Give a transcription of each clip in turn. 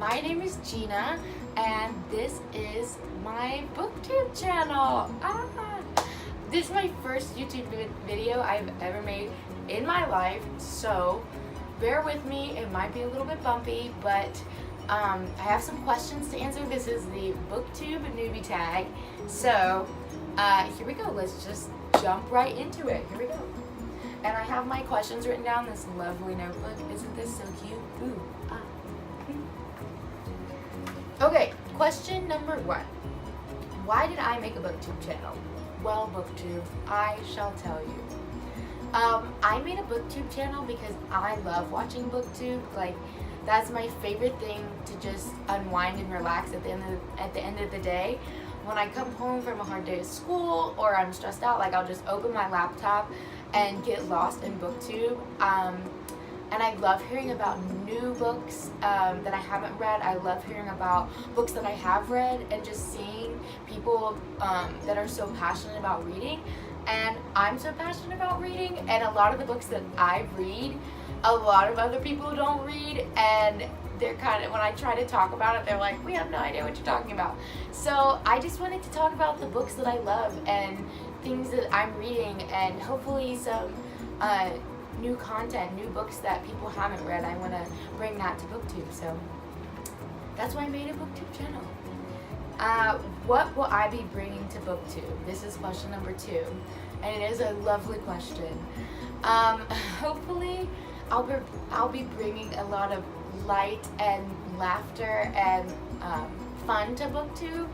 my name is Gina, and this is my Booktube channel. This is my first YouTube video I've ever made in my life, so bear with me. It might be a little bit bumpy, but I have some questions to answer. This is the Booktube Newbie Tag, so here we go. Let's just jump right into it. Here we go. And I have my questions written down in this lovely notebook. Isn't this so cute? Ooh, Okay, question number 1. Why did I make a Booktube channel? Well, Booktube, I shall tell you. I made a Booktube channel because I love watching Booktube. Like, that's my favorite thing to just unwind and relax at the end of the day. When I come home from a hard day of school or I'm stressed out, like, I'll just open my laptop and get lost in Booktube. And I love hearing about new books that I haven't read. I love hearing about books that I have read and just seeing people that are so passionate about reading. And I'm so passionate about reading, and a lot of the books that I read, a lot of other people don't read, and they're kind of, when I try to talk about it, they're like, we have no idea what you're talking about. So I just wanted to talk about the books that I love and things that I'm reading, and hopefully some new content, new books that people haven't read. I want to bring that to Booktube, so that's why I made a Booktube channel. What will I be bringing to Booktube? This is question number 2, and it is a lovely question. Hopefully, I'll be bringing a lot of light and laughter and fun to Booktube.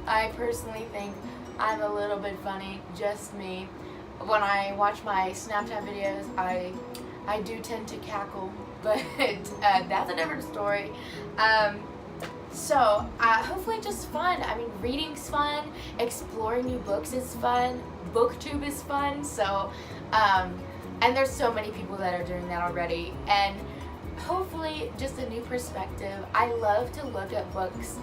I personally think I'm a little bit funny, just me. When I watch my Snapchat videos, I do tend to cackle, but that's a different story. So hopefully just fun. I mean, reading's fun, exploring new books is fun, Booktube is fun, so, and there's so many people that are doing that already, and hopefully just a new perspective. I love to look at books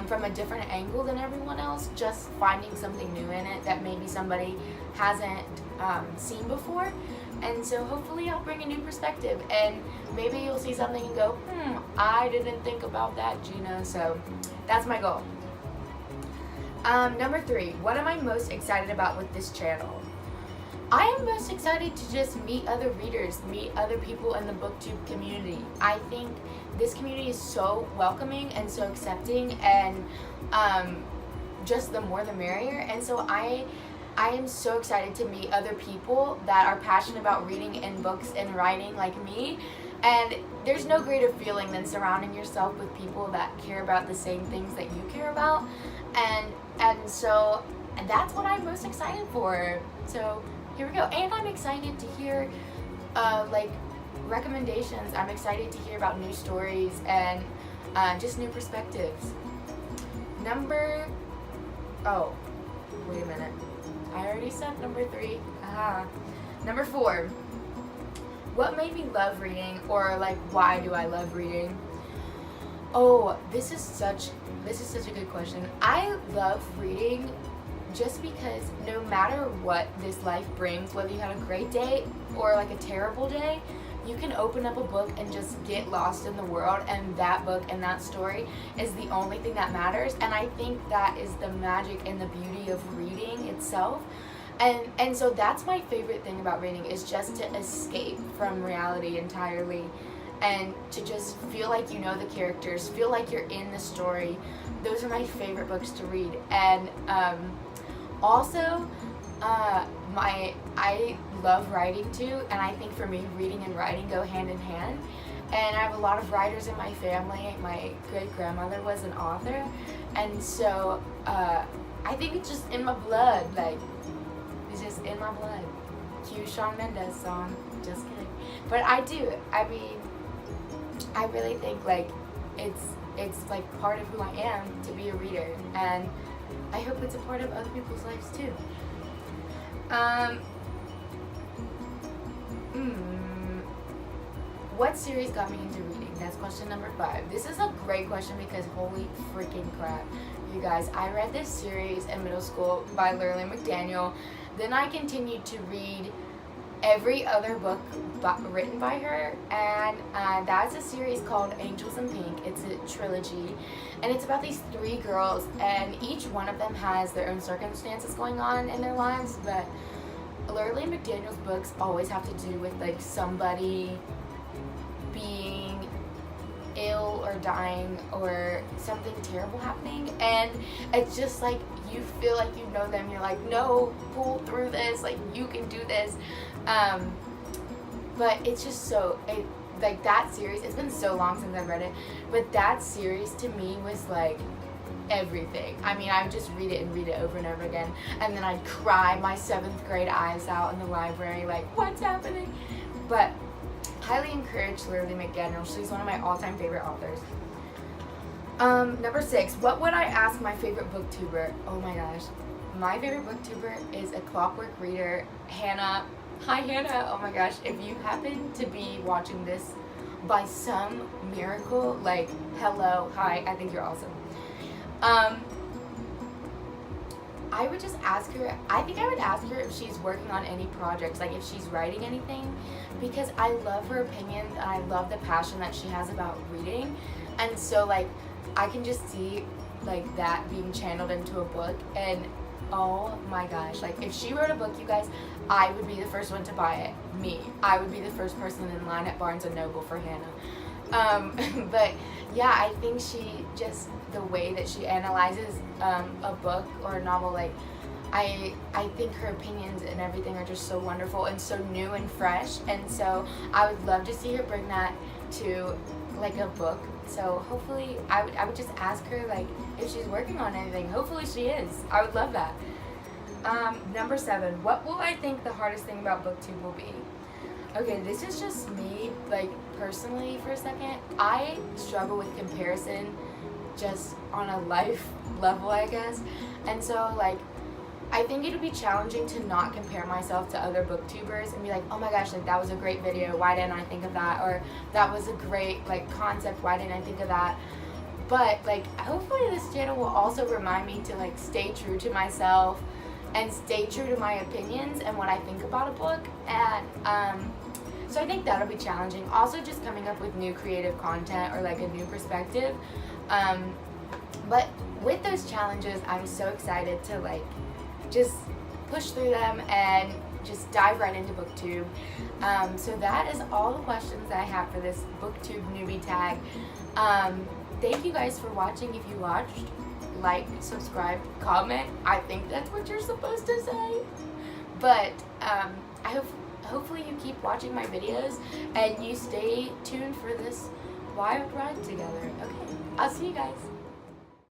from a different angle than everyone else, just finding something new in it that maybe somebody hasn't seen before. And so hopefully I'll bring a new perspective, and maybe you'll see something and go, I didn't think about that, Gina. So that's my goal. Number 3, what am I most excited about with this channel? I am most excited to just meet other readers, meet other people in the Booktube community. I think this community is so welcoming and so accepting, and just the more the merrier. And so I am so excited to meet other people that are passionate about reading and books and writing like me. And there's no greater feeling than surrounding yourself with people that care about the same things that you care about. And so that's what I'm most excited for. So here we go. And I'm excited to hear like recommendations. I'm excited to hear about new stories and just new perspectives. Oh, wait a minute. I already said number 3. Number 4. What made me love reading, or like why do I love reading? Oh, this is such a good question. I love reading just because no matter what this life brings, whether you had a great day or like a terrible day, you can open up a book and just get lost in the world, and that book and that story is the only thing that matters. And I think that is the magic and the beauty of reading itself. And so that's my favorite thing about reading, is just to escape from reality entirely and to just feel like you know the characters, feel like you're in the story. Those are my favorite books to read. And also, I love writing too, and I think for me, reading and writing go hand in hand. And I have a lot of writers in my family. My great-grandmother was an author, and so I think it's just in my blood. Like, it's just in my blood. Cue Shawn Mendes song. Just kidding. But I do. I mean, I really think like it's like part of who I am to be a reader, and I hope it's a part of other people's lives too. What series got me into reading? That's question number 5. This is a great question because holy freaking crap, you guys. I read this series in middle school by Lurley McDaniel. Then I continued to read every other book written by her, and that's a series called Angels in Pink. It's a trilogy, and it's about these 3 girls, and each one of them has their own circumstances going on in their lives, but Lurley McDaniel's books always have to do with like somebody being ill or dying or something terrible happening, and it's just like you feel like you know them. You're like, no, pull through this, like you can do this. But it's just so like that series, it's been so long since I've read it, but that series to me was like everything. I mean, I would just read it over and over again, and then I'd cry my 7th grade eyes out in the library like, what's happening? But highly encourage Lurley McDaniel. She's one of my all-time favorite authors. Number 6, what would I ask my favorite booktuber? Oh my gosh, my favorite booktuber is a clockwork reader, Hannah. Hi Hannah. Oh my gosh, if you happen to be watching this by some miracle, like, hello, hi, I think you're awesome. I would just ask her, I think I would ask her if she's working on any projects, like if she's writing anything, because I love her opinions and I love the passion that she has about reading, and so like I can just see like that being channeled into a book, and oh my gosh, like if she wrote a book, you guys, I would be the first one to buy it. Me. I would be the first person in line at Barnes & Noble for Hannah. But yeah, I think she just, the way that she analyzes a book or a novel, like I think her opinions and everything are just so wonderful and so new and fresh, and so I would love to see her bring that to like a book. So hopefully I would just ask her like if she's working on anything. Hopefully she is. I would love that. Number 7, what will I think the hardest thing about booktube will be? Okay, this is just me, like personally for a second. I struggle with comparison just on a life level, I guess. And so like I think it would be challenging to not compare myself to other booktubers and be like, oh my gosh, like that was a great video, why didn't I think of that? Or that was a great like concept, why didn't I think of that? But like hopefully this channel will also remind me to like stay true to myself and stay true to my opinions and what I think about a book. And so I think that'll be challenging. Also just coming up with new creative content or like a new perspective. But with those challenges, I'm so excited to like just push through them and just dive right into booktube. So that is all the questions that I have for this booktube newbie tag. Thank you guys for watching. If you watched, like, subscribe, comment. I think that's what you're supposed to say. But hopefully you keep watching my videos and you stay tuned for this wild ride together. Okay, I'll see you guys.